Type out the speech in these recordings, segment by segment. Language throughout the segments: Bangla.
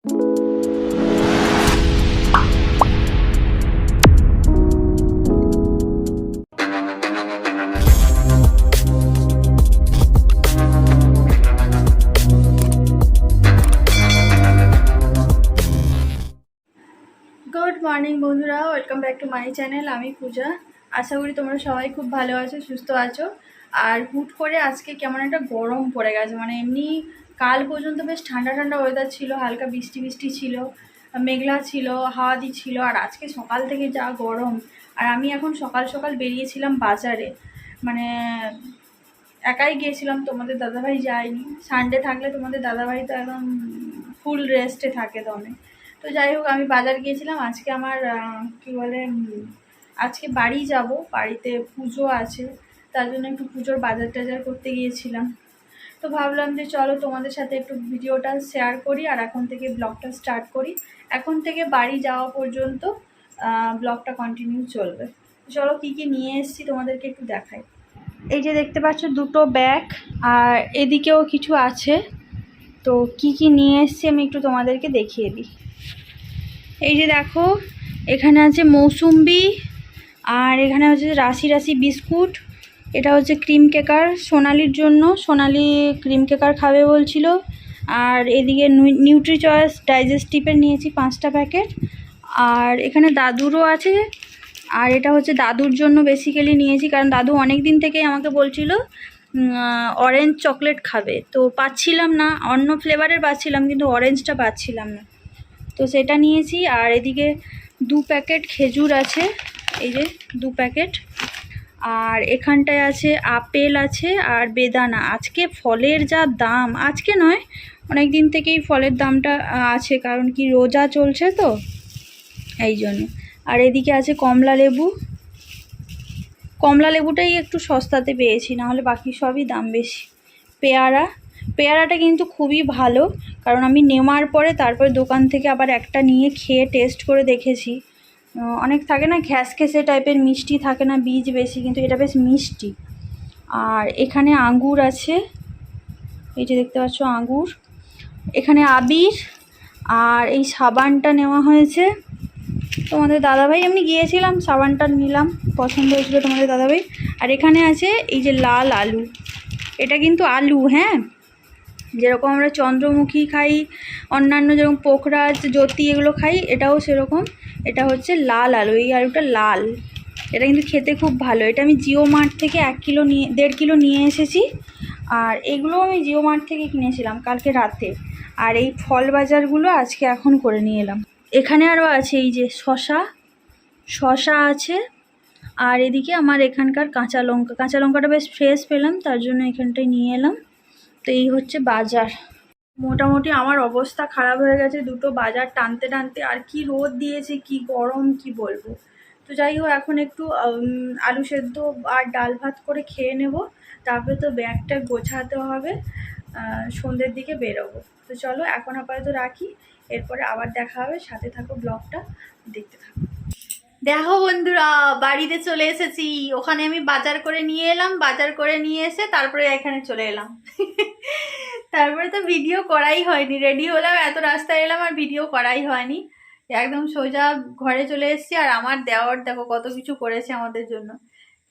गुड मर्निंग बंधुरा welcome back to my channel. आमी पूजा। आशा करी तुम्हारा सबाई खूब भालो आछो, सुस्थ आछो। और हुट करे आज के केमन एक गरम पड़े गेछे, माने एमनी काल पर्यन्त बेश ठंडा ठंडा वेदार छिलो, हालका बिस्टी बिस्टी छिलो, मेघला छिलो, हावा दिच्छिलो। और आज के सकाल थेके जा गरम। और आमी एखन सकाल सकाल बेरिएछिलाम बाजारे, माने एकाई गिয়েছিলাম, তোমাদের দাদাভাই যায়নি। সানডে থাকলে তোমাদের দাদাভাই তো একদম ফুল রেস্টে থাকে দমে। তো যাই হোক আমি বাজার গিয়েছিলাম। আজকে আমার কি বলে আজকে বাড়ি যাব, বাড়িতে পুজো আছে, তার জন্য একটু পুজোর বাজার টাজার করতে গিয়েছিলাম। তো ভাবলাম যে চলো তোমাদের সাথে একটু ভিডিওটা শেয়ার করি আর এখন থেকে ব্লগটা স্টার্ট করি। এখন থেকে বাড়ি যাওয়া পর্যন্ত ব্লগটা কন্টিনিউ চলবে। চলো কী কী নিয়ে এসেছি তোমাদেরকে একটু দেখাই। এই যে দেখতে পাচ্ছ দুটো ব্যাগ, আর এদিকেও কিছু আছে। তো কি কি নিয়ে এসেছি আমি একটু তোমাদেরকে দেখিয়ে দিই। এই যে দেখো, এখানে আছে মৌসুম্বি, আর এখানে হচ্ছে রাশি রাশি বিস্কুট। এটা হচ্ছে ক্রিম কেকার সোনালির জন্য, সোনালি ক্রিম কেকার খাবে বলছিল। আর এদিকে নিউট্রি চয়েস ডাইজেস্টিভের নিয়েছি 5টা প্যাকেট। আর এখানে দাদুরও আছে, আর এটা হচ্ছে দাদুর জন্য বেসিক্যালি নিয়েছি, কারণ দাদু অনেক দিন থেকেই আমাকে বলছিল অরেঞ্জ চকলেট খাবে, তো পাচ্ছিলাম না। অন্য ফ্লেভারের পাচ্ছিলাম কিন্তু অরেঞ্জটা পাচ্ছিলাম না, তো সেটা নিয়েছি। আর এদিকে 2 প্যাকেট খেজুর আছে, এই যে 2 প্যাকেট। আর এখানটায় আছে আপেল আছে আর বেদানা। আজকে ফলের যা দাম, আজকে নয় অনেক দিন থেকেই ফলের দামটা আছে, কারণ কি রোজা চলছে তো এই জন্য। আর এদিকে আছে কমলা লেবু। কমলা লেবুটাই একটু সস্তাতে পেয়েছি, নাহলে বাকি সবই দাম বেশি। পেয়ারাটা কিন্তু খুবই ভালো, কারণ আমি নেওয়ার পরে তারপরে দোকান থেকে আবার একটা নিয়ে খেয়ে টেস্ট করে দেখেছি। অনেক থাকে না ঘ্যাসঘেসে টাইপের, মিষ্টি থাকে না, বীজ বেশি, কিন্তু এটা বেশ মিষ্টি। আর এখানে আঙ্গুর আছে, এই যে দেখতে পাচ্ছ আঙ্গুর। এখানে আবির, আর এই সাবানটা নেওয়া হয়েছে তোমাদের দাদাভাই। এমনি গিয়েছিলাম, সাবানটা নিলাম, পছন্দ হয়েছিল তোমাদের দাদাভাই। আর এখানে আছে এই যে লাল আলু, এটা কিন্তু আলু, হ্যাঁ, যেরকম আমরা চন্দ্রমুখী খাই, অন্যান্য যেরকম পোখরাজ জ্যোতি এগুলো খাই, এটাও সেরকম। এটা হচ্ছে লাল আলু, এই আলুটা লাল। এটা কিন্তু খেতে খুব ভালো। এটা আমি জিও মার্ট থেকে 1.5 কিলো নিয়ে এসেছি। আর এগুলো আমি জিও মার্ট থেকে কিনেছিলাম কালকে রাতে। আর এই ফল বাজারগুলো আজকে এখন করে নিয়ে এলাম। এখানে আরও আছে এই যে শশা আছে। আর এদিকে আমার এখানকার কাঁচা লঙ্কাটা বেশ ফ্রেশ পেলাম, তার জন্য এখানটায় নিয়ে এলাম। তো এই হচ্ছে বাজার। মোটামুটি আমার অবস্থা খারাপ হয়ে গেছে দুটো বাজার টানতে টানতে। আর কি রোদ দিয়েছে, কি গরম, কি বলবো। তো যাই হোক এখন একটু আলু সেদ্ধ আর ডাল ভাত করে খেয়ে নেব, তারপরে তো ব্যাগটা গোছাতে হবে, সন্ধ্যের দিকে বেরোবো। তো চলো এখন আপাতত রাখি, এরপরে আবার দেখা হবে। সাথে থাকো, ব্লগটা দেখতে থাকো। দেখো বন্ধুরা, বাড়িতে চলে এসেছি। ওখানে আমি বাজার করে নিয়ে এলাম, বাজার করে নিয়ে এসে তারপরে এখানে চলে এলাম। তারপরে তো ভিডিও করাই হয়নি, রেডি হলাম, এত রাস্তায় এলাম আর ভিডিও করাই হয়নি। একদম সোজা ঘরে চলে এসেছি। আর আমার দেওর দেখো কত কিছু করেছে আমাদের জন্য।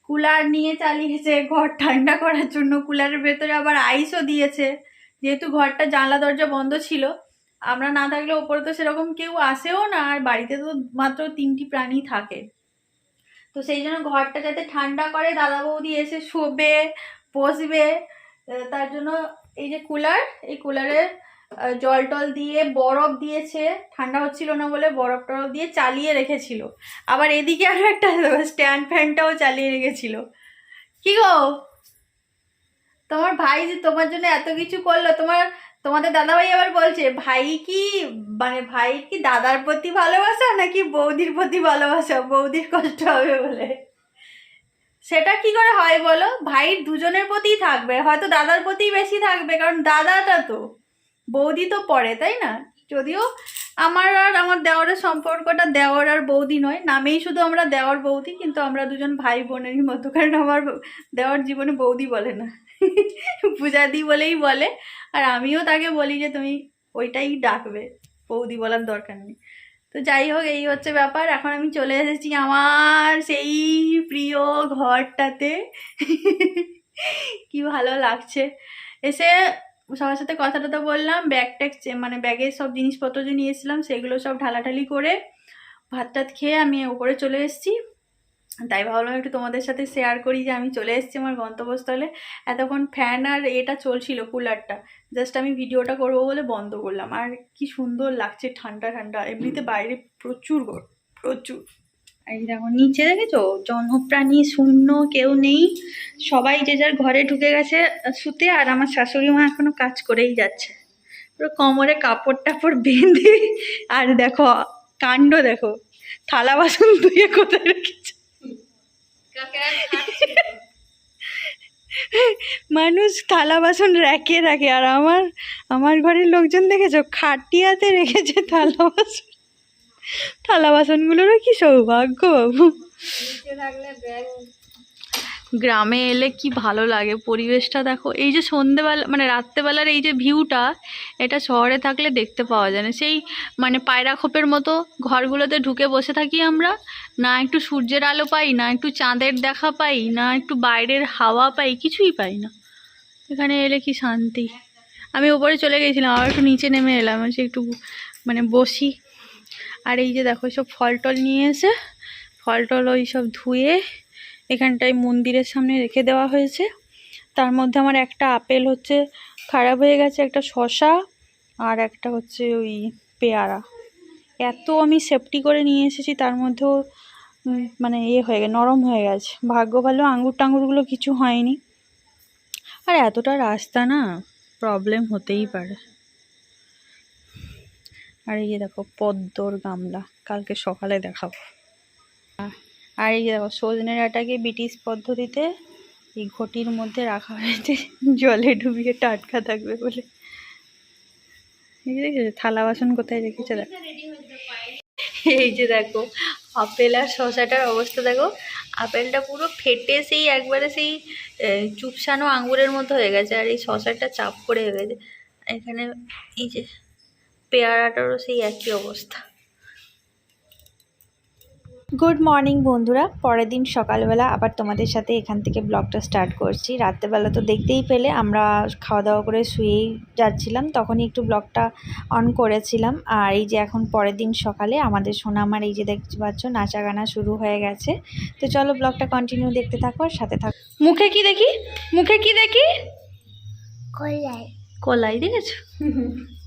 কুলার নিয়ে চালিয়েছে ঘর ঠান্ডা করার জন্য, কুলারের ভেতরে আবার আইসও দিয়েছে, যেহেতু ঘরটা জানলা দরজা বন্ধ ছিল। আমরা না থাকলে ওপরে তো সেরকম কেউ আসেও না, আর বাড়িতে তো মাত্র 3টি প্রাণী থাকে। তো সেই জন্য ঘরটা যাতে ঠান্ডা করে, দাদা বৌদি এসে শোবে, বসবে, তার জন্য এই যে কুলার, এই কুলারে জল টল দিয়ে বরফ দিয়েছে, ঠান্ডা হচ্ছিল না বলে বরফ টরফ দিয়ে চালিয়ে রেখেছিল। আবার এদিকে আরও একটা স্ট্যান্ড ফ্যানটাও চালিয়ে রেখেছিল। কি গো, তোমার ভাই যে তোমার জন্য এত কিছু করলো, তোমাদের দাদাভাই আবার বলছে ভাই কি, মানে ভাই কি দাদার প্রতি ভালোবাসা নাকি বৌদির প্রতি ভালোবাসা, বৌদির কষ্ট হবে বলে। সেটা কি করে হয় বলো, ভাইয়ের দুজনের প্রতিই থাকবে, হয়তো দাদার প্রতিই বেশি থাকবে, কারণ দাদাটা তো, বৌদি তো পরে, তাই না? যদিও আমার আর আমার দেওরের সম্পর্কটা দেওর আর বৌদি নয়, নামেই শুধু আমরা দেওর বৌদি, কিন্তু আমরা দুজন ভাই বোনেরই মতো, কারণ আমার দেওর জীবনে বৌদি বলে না, পূজাদি বলেই বলে। আর আমিও তাকে বলি যে তুমি ওইটাই ডাকবে। বৌদি বলার দরকার নেই। তো যাই হোক, এই হচ্ছে ব্যাপার। এখন আমি চলে এসেছি আমার সেই প্রিয় ঘরটাতে। কি ভালো লাগছে এসে, সবার সাথে কথা টথা বললাম, ব্যাগ ট্যাগ মানে ব্যাগের সব জিনিসপত্র যে নিয়ে এসেছিলাম সেগুলো সব ঢালাঢালি করে ভাত টাত খেয়ে আমি উপরে চলে এসেছি। তাই ভাবলাম একটু তোমাদের সাথে শেয়ার করি যে আমি চলে এসেছি আমার গন্তব্যস্থলে। এতক্ষণ ফ্যান আর এটা চলছিল, কুলারটা, জাস্ট আমি ভিডিওটা করবো বলে বন্ধ করলাম। আর কি সুন্দর লাগছে, ঠান্ডা ঠান্ডা। এমনিতে বাইরে প্রচুর গরম, প্রচুর। এই দেখো নিচে দেখেছো, জনপ্রাণী শূন্য, কেউ নেই, সবাই যে যার ঘরে ঢুকে গেছে শুতে। আর আমার শাশুড়ি মা এখনো কাজ করেই যাচ্ছে, পুরো কোমরে কাপড় টাপড় বেঁধে। আর দেখো কাণ্ড, দেখো থালা বাসন ধুয়ে কোথায় রেখেছে। মানুষ থালা বাসন রেখে রাখে, আর আমার ঘরের লোকজন দেখেছো খাটিয়াতে রেখেছে থালা বাসনগুলোরও কি সৌভাগ্য বাবু। গ্রামে এলে কি ভালো লাগে, পরিবেশটা দেখো। এই যে সন্ধেবেলা মানে রাত্রেবেলার এই যে ভিউটা, এটা শহরে থাকলে দেখতে পাওয়া যায় না। সেই মানে পায়রা খোপের মতো ঘরগুলোতে ঢুকে বসে থাকি আমরা, না একটু সূর্যের আলো পাই, না একটু চাঁদের দেখা পাই, না একটু বাইরের হাওয়া পাই, কিছুই পাই না। এখানে এলে কি শান্তি। আমি উপরে চলে গেছিলাম, আবার একটু নিচে নেমে এলাম সে একটু মানে বসি। আর এই যে দেখো সব ফল টল নিয়ে এসে, ফল টল ওই সব ধুয়ে এখানটায় মন্দিরের সামনে রেখে দেওয়া হয়েছে। তার মধ্যে আমার একটা আপেল হচ্ছে খারাপ হয়ে গেছে, একটা শসা, আর একটা হচ্ছে ওই পেয়ারা। এত আমি সেফটি করে নিয়ে এসেছি, তার মধ্যেও মানে হয়ে গেছে, নরম হয়ে গেছে। ভাগ্য ভালো আঙুর টাঙুরগুলো কিছু হয়নি। আর এতটা রাস্তা না, প্রবলেম হতেই পারে। আর এই যে দেখো পদ্মর গামলা, কালকে সকালে দেখাবো। আর এই যে দেখো সজনে ডাঁটাকে ব্রিটিশ পদ্ধতিতে এই ঘটির মধ্যে রাখা হয়েছে জলে ডুবিয়ে টাটকা থাকবে বলে। থালা বাসন কোথায় রেখেছে দেখো। এই যে দেখো আপেল আর শসাটার অবস্থা দেখো, আপেলটা পুরো ফেটে সেই একবারে সেই চুপসানো আঙ্গুরের মতো হয়ে গেছে, আর এই শসাটা চাপ করে হয়ে গেছে। এখানে এই যে পেয়ারাটারও সেই একই অবস্থা। গুড মর্নিং বন্ধুরা, পরের দিন সকালবেলা আবার তোমাদের সাথে এখান থেকে ব্লগটা স্টার্ট করছি। রাত্রেবেলা তো দেখতেই পেলে আমরা খাওয়া দাওয়া করে শুয়েই যাচ্ছিলাম, তখনই একটু ব্লগটা অন করেছিলাম। আর এই যে এখন পরের দিন সকালে আমাদের সোনামার এই যে দেখতে পাচ্ছ নাচা গানা শুরু হয়ে গেছে। তো চলো ব্লগটা কন্টিনিউ দেখতে থাকো আর সাথে থাকো। মুখে কি দেখি, মুখে কি দেখি? কলাই, কলাই দেখেছো?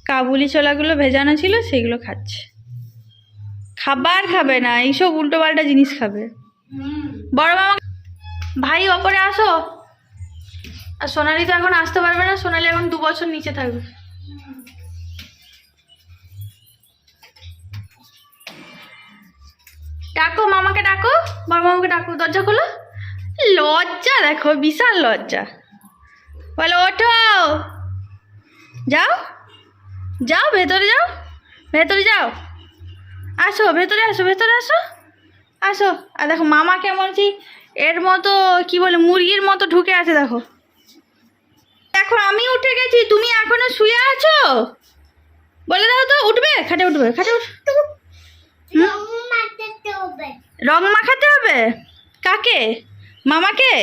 কাবুলি ছোলাগুলো ভেজানো ছিল সেগুলো খাচ্ছে। খাবার খাবে না, এইসব উল্টো পাল্টা জিনিস খাবে। বড় মামা ভাই ওপরে আসো। আর সোনালি তো এখন আসতে পারবে না, সোনালি এখন 2 বছর নিচে থাকবে। ডাকো মামাকে, ডাকো বড় মামাকে, ডাকো, দরজা খোলো। লজ্জা দেখো, বিশাল লজ্জা। বলো ওঠো, যাও যাও ভেতরে যাও, ভেতরে যাও, আসো ভেতরে, আসো ভেতরে, আসো আসো। আর দেখো মামা কেমন এর মতো কি বলে মুরগির মতো ঢুকে আছে দেখো। দেখো আমি উঠে গেছি, তুমি এখনো শুয়ে আছো। বলে দাও তো, উঠবে? খাটে উঠবে, খাটে রং মাখাতে হবে? কাকে? মামাকে?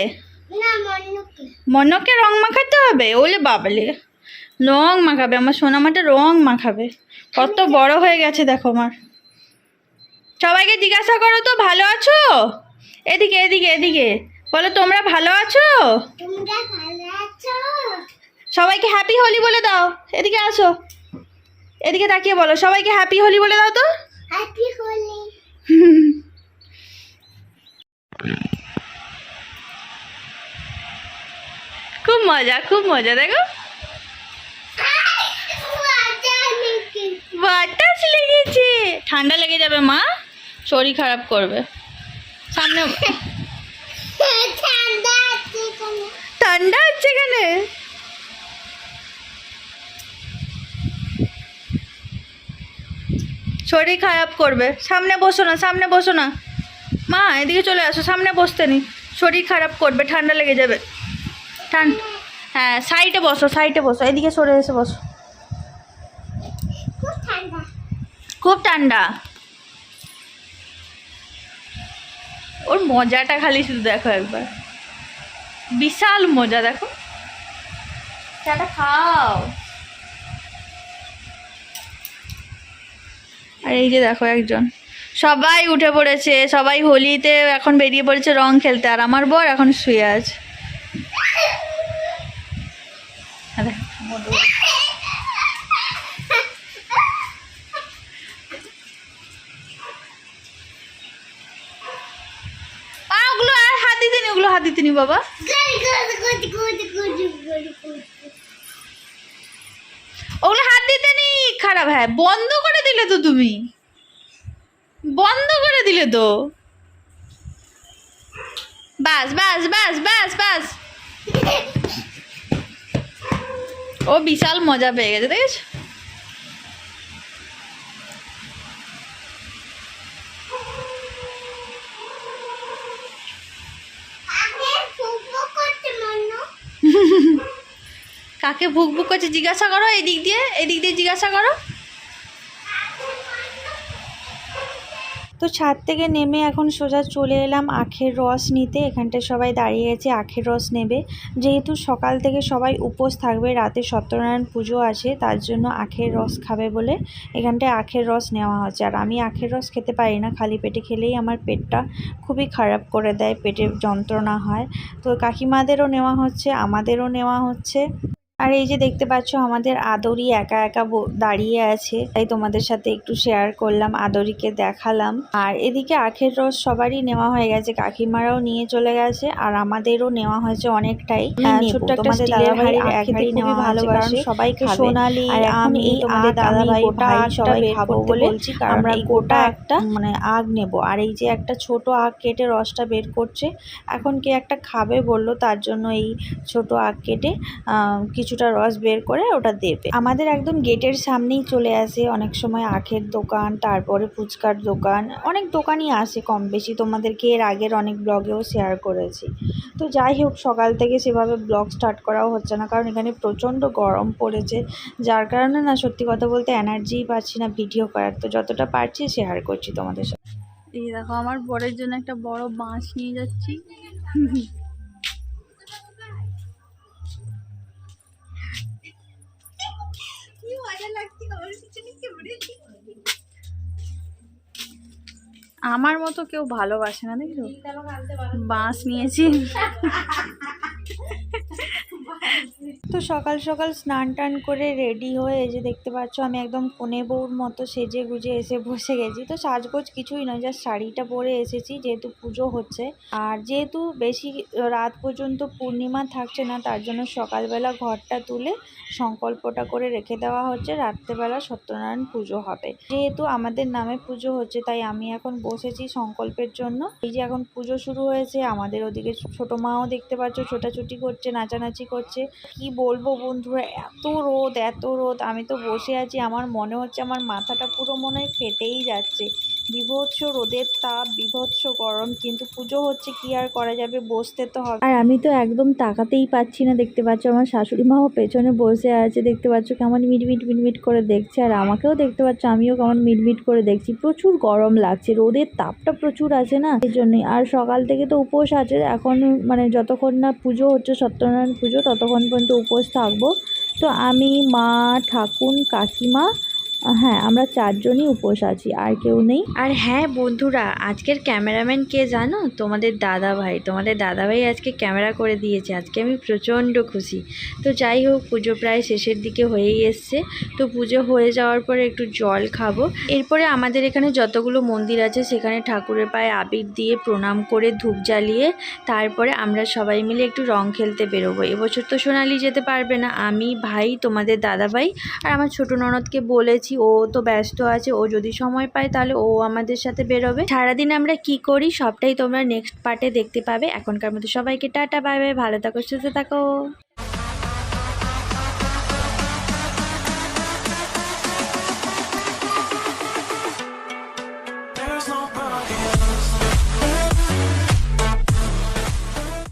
মনকে রং মাখাতে হবে? ওলে বাবলে, রং মাখাবে আমার সোনামাটা, রং মাখাবে। কত বড় হয়ে গেছে দেখো আমার। সবাইকে জিজ্ঞাসা করো তো ভালো আছো? এদিকে এদিকে এদিকে বলো, তোমরা ভালো আছো? সবাইকে হ্যাপি হোলি বলে দাও। এদিকে আসো, এদিকে তাকিয়ে বলো, সবাইকে হ্যাপি হোলি বলে দাও তো। হ্যাপি হোলি। খুব মজা, খুব মজা। দেখো বাতাস লেগেছে, ঠান্ডা লেগে যাবে মা, শরীর খারাপ করবে। সামনে ঠান্ডা হচ্ছে এখানে। শরীর খারাপ করবে, সামনে বসো না, সামনে বসো না মা, এদিকে চলে আসো, সামনে বসতে নেই, শরীর খারাপ করবে, ঠান্ডা লেগে যাবে। হ্যাঁ সাইডে বসো, সাইডে বসো, এদিকে সরে এসে বসো। খুব ঠান্ডা। ওর মজাটা খালি শুধু দেখো একবার, বিশাল মজা দেখো। চাটা খাও। আর এই যে দেখো একজন, সবাই উঠে পড়েছে, সবাই হোলিতে এখন বেরিয়ে পড়েছে রং খেলতে, আর আমার বর এখন শুয়ে আছে। ওগুলো আর হাত দিতে নি, ওগুলো হাত দিতে নি বাবা। ওগুলো হাত দিতে নি, খারাপ। হ্যাঁ বন্ধ করে দিলে তো, তুমি বন্ধ করে দিলে তো। বাস বাস বাস বাস বাস। ও বিশাল মজা পেয়ে গেছে, দেখেছ? কাকে ভুক ভুক করছে জিজ্ঞাসা করো, এদিক দিয়ে জিজ্ঞাসা করো। তো ছাদ থেকে নেমে এখন সোজা চলে এলাম আখের রস নিতে। এখানটায় সবাই দাঁড়িয়ে আছে, আখের রস নেবে। যেহেতু সকাল থেকে সবাই উপোস থাকবে, রাতে সত্যনারায়ণ পুজো আছে, তার জন্য আখের রস খাবে বলে এখানটায় আখের রস নেওয়া হচ্ছে। আর আমি আখের রস খেতে পারি না, খালি পেটে খেলেই আমার পেটটা খুবই খারাপ করে দেয়, পেটের যন্ত্রণা হয়। তো কাকিমাদেরও নেওয়া হচ্ছে, আমাদেরও নেওয়া হচ্ছে। আর এই যে দেখতে পাচ্ছ আমাদের আদরি একা একা দাঁড়িয়ে আছে, তাই তোমাদের সাথে একটু শেয়ার করলাম, আদরিকে দেখালাম। আর এদিকে আখের রস সবারই নেওয়া হয়ে গেছে, কাকিমারাও নিয়ে চলে গেছে, আর আমাদেরও নেওয়া হয়েছে অনেকটাই। ছোট্ট একটা স্টিলের হাঁড়ির এক হাঁড়ি নেওয়া ভালোবাসে সবাই খাবে। সোনালি আর আমি তোমাদের দাদাভাই ভাই সবাই খাবো বলে বলছি, কারণ আমরা গোটা একটা মানে আগ নেব। আর এই যে একটা ছোট আগ কেটে রসটা বের করছে, এখন কে একটা খাবে বললো, তার জন্য এই ছোট আগ কেটে কিছুটা রস বের করে ওটা দেবে। আমাদের একদম গেটের সামনেই চলে আসে অনেক সময় আখের দোকান, তারপরে ফুচকার দোকান, অনেক দোকানই আসে কম বেশি, তোমাদেরকে এর আগের অনেক ব্লগেও শেয়ার করেছি। তো যাই হোক, সকাল থেকে সেভাবে ব্লগ স্টার্ট করাও হচ্ছে না, কারণ এখানে প্রচণ্ড গরম পড়েছে, যার কারণে না সত্যি কথা বলতে এনার্জিই পাচ্ছি না ভিডিও করার। তো যতটা পারছি শেয়ার করছি তোমাদের সাথে। এই দেখো আমার বরের জন্য একটা বড় বাঁশ নিয়ে যাচ্ছি। আমার মতো কেউ ভালোবাসে না, দেখছো? বাঁশ নিয়েছি। তো সকাল সকাল স্নান টান করে রেডি হয়ে, এই যে দেখতে পাচ্ছ আমি একদম কোণে বউর মতো সেজে গুজে এসে বসে গেছি। তো সাজগোজ কিছুই নয়, জাস্ট শাড়িটা পরে এসেছি, যেহেতু পুজো হচ্ছে। আর যেহেতু বেশি রাত পর্যন্ত পূর্ণিমা থাকছে না, তার জন্য সকালবেলা ঘরটা তুলে সংকল্পটা করে রেখে দেওয়া হচ্ছে, রাত্রেবেলা সত্যনারায়ণ পুজো হবে। যেহেতু আমাদের নামে পুজো হচ্ছে, তাই আমি এখন বসেছি সংকল্পের জন্য। এই যে এখন পুজো শুরু হয়েছে, আমাদের ওদিকে ছোট মাও দেখতে পাচ্ছ ছোটাছুটি করছে, নাচানাচি করছে। কি বলবো বন্ধুরা, এত রোদ, আমি তো বসে আছি, আমার মনে হচ্ছে আমার মাথাটা পুরো মনে হয় ফেটেই যাচ্ছে। বিভৎস রোদের তাপ, বিভৎস গরম, কিন্তু পুজো হচ্ছে, কি আর করা যাবে, বসতে তো হবে। আর আমি তো একদম তাকাতেই পাচ্ছি না, দেখতে পাচ্ছ আমার শাশুড়ি মাও পেছনে বসে আছে, দেখতে পাচ্ছ কেমন মিটমিট করে দেখছে, আর আমাকেও দেখতে পাচ্ছ আমিও কেমন মিটমিট করে দেখছি। প্রচুর গরম লাগছে, রোদের তাপটা প্রচুর আছে না, এই জন্যই। আর সকাল থেকে তো উপোস আছে, এখন মানে যতক্ষণ না পুজো হচ্ছে সত্যনারায়ণ পুজো, ততক্ষণ পর্যন্ত উপোস থাকবো। তো আমি, মা, ঠাকুর, কাকিমা, হ্যাঁ আমরা চারজনই উপোস আছি, আর কেউ নেই। আর হ্যাঁ বন্ধুরা, আজকের ক্যামেরাম্যান কে জানো? তোমাদের দাদাভাই আজকে ক্যামেরা করে দিয়েছে। আজকে আমি প্রচণ্ড খুশি। তো যাই হোক, পুজো প্রায় শেষের দিকে হয়েই এসছে। তো পুজো হয়ে যাওয়ার পরে একটু জল খাবো। এরপরে আমাদের এখানে যতগুলো মন্দির আছে সেখানে ঠাকুরের পায়ে আবির দিয়ে প্রণাম করে ধূপ জ্বালিয়ে তারপরে আমরা সবাই মিলে একটু রং খেলতে বেরোবো। এবছর তো সোনালি যেতে পারবে না, আমি, ভাই, তোমাদের দাদাভাই আর আমার ছোট ননদকে বলেছি, ও তো ব্যস্ত আছে, ও যদি সময় পায় তাহলে ও আমাদের সাথে বেরোবে। সারাদিন আমরা কি করি সবটাই তোমরা নেক্সট পার্টে দেখতে পাবে। এখনকার মতো সবাইকে টাটা, বাই বাই, ভালো থাকো, সুস্থ থাকো।